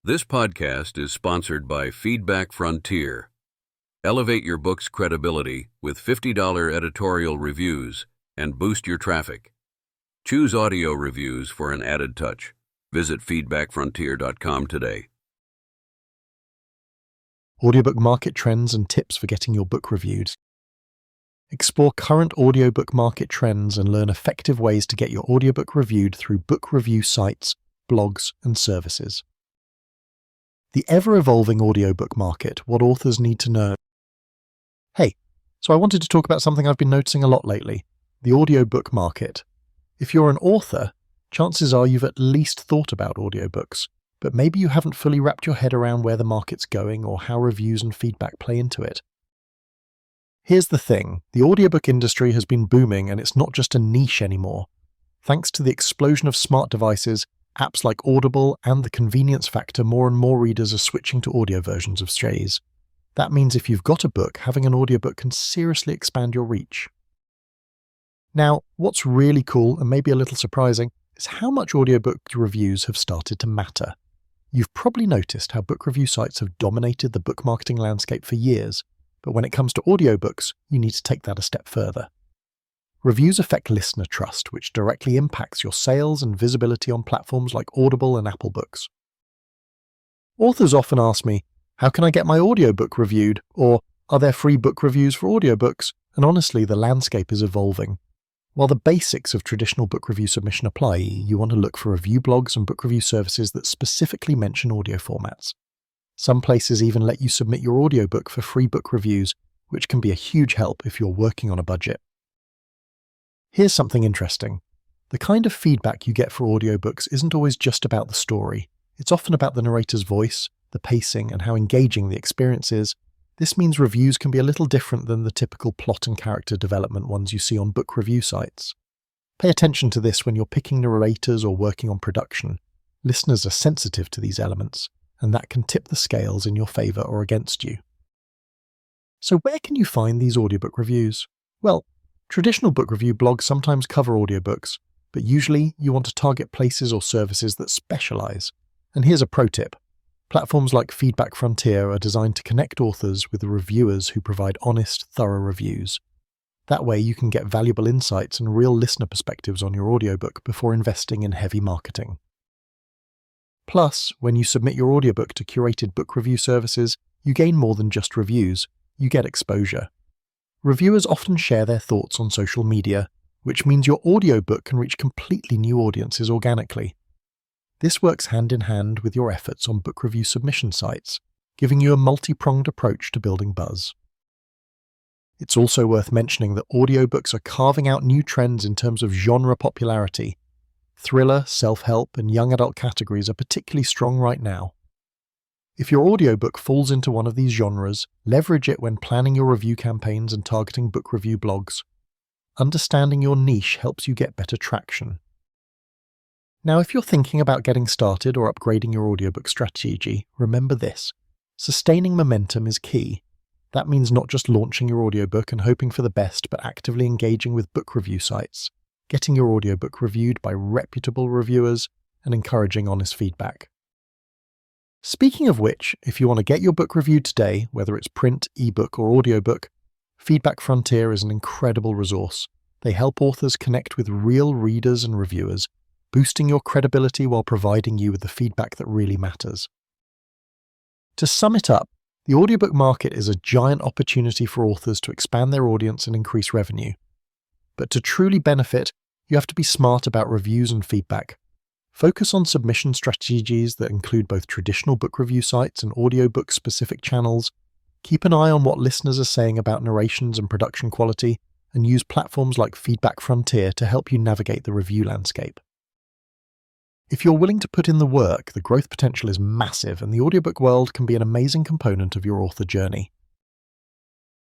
This podcast is sponsored by Feedback Frontier. Elevate your book's credibility with $50 editorial reviews and boost your traffic. Choose audio reviews for an added touch. Visit feedbackfrontier.com today. Audiobook market trends and tips for getting your book reviewed. Explore current audiobook market trends and learn effective ways to get your audiobook reviewed through book review sites, blogs, and services. The ever-evolving audiobook market, what authors need to know. Hey, so I wanted to talk about something I've been noticing a lot lately, the audiobook market. If you're an author, chances are you've at least thought about audiobooks, but maybe you haven't fully wrapped your head around where the market's going or how reviews and feedback play into it. Here's the thing, the audiobook industry has been booming and it's not just a niche anymore. Thanks to the explosion of smart devices, apps like Audible, and the convenience factor, more and more readers are switching to audio versions of strays. That means if you've got a book, having an audiobook can seriously expand your reach. Now, what's really cool, and maybe a little surprising, is how much audiobook reviews have started to matter. You've probably noticed how book review sites have dominated the book marketing landscape for years, but when it comes to audiobooks, you need to take that a step further. Reviews affect listener trust, which directly impacts your sales and visibility on platforms like Audible and Apple Books. Authors often ask me, how can I get my audiobook reviewed? Or, are there free book reviews for audiobooks? And honestly, the landscape is evolving. While the basics of traditional book review submission apply, you want to look for review blogs and book review services that specifically mention audio formats. Some places even let you submit your audiobook for free book reviews, which can be a huge help if you're working on a budget. Here's something interesting. The kind of feedback you get for audiobooks isn't always just about the story. It's often about the narrator's voice, the pacing, and how engaging the experience is. This means reviews can be a little different than the typical plot and character development ones you see on book review sites. Pay attention to this when you're picking narrators or working on production. Listeners are sensitive to these elements, and that can tip the scales in your favor or against you. So where can you find these audiobook reviews? Well, traditional book review blogs sometimes cover audiobooks, but usually you want to target places or services that specialize. And here's a pro tip. Platforms like Feedback Frontier are designed to connect authors with the reviewers who provide honest, thorough reviews. That way you can get valuable insights and real listener perspectives on your audiobook before investing in heavy marketing. Plus, when you submit your audiobook to curated book review services, you gain more than just reviews, you get exposure. Reviewers often share their thoughts on social media, which means your audiobook can reach completely new audiences organically. This works hand in hand with your efforts on book review submission sites, giving you a multi-pronged approach to building buzz. It's also worth mentioning that audiobooks are carving out new trends in terms of genre popularity. Thriller, self-help, and young adult categories are particularly strong right now. If your audiobook falls into one of these genres, leverage it when planning your review campaigns and targeting book review blogs. Understanding your niche helps you get better traction. Now, if you're thinking about getting started or upgrading your audiobook strategy, remember this. Sustaining momentum is key. That means not just launching your audiobook and hoping for the best, but actively engaging with book review sites, getting your audiobook reviewed by reputable reviewers, and encouraging honest feedback. Speaking of which, if you want to get your book reviewed today, whether it's print, ebook, or audiobook, Feedback Frontier is an incredible resource. They help authors connect with real readers and reviewers, boosting your credibility while providing you with the feedback that really matters. To sum it up, the audiobook market is a giant opportunity for authors to expand their audience and increase revenue. But to truly benefit, you have to be smart about reviews and feedback. Focus on submission strategies that include both traditional book review sites and audiobook-specific channels. Keep an eye on what listeners are saying about narrations and production quality, and use platforms like Feedback Frontier to help you navigate the review landscape. If you're willing to put in the work, the growth potential is massive, and the audiobook world can be an amazing component of your author journey.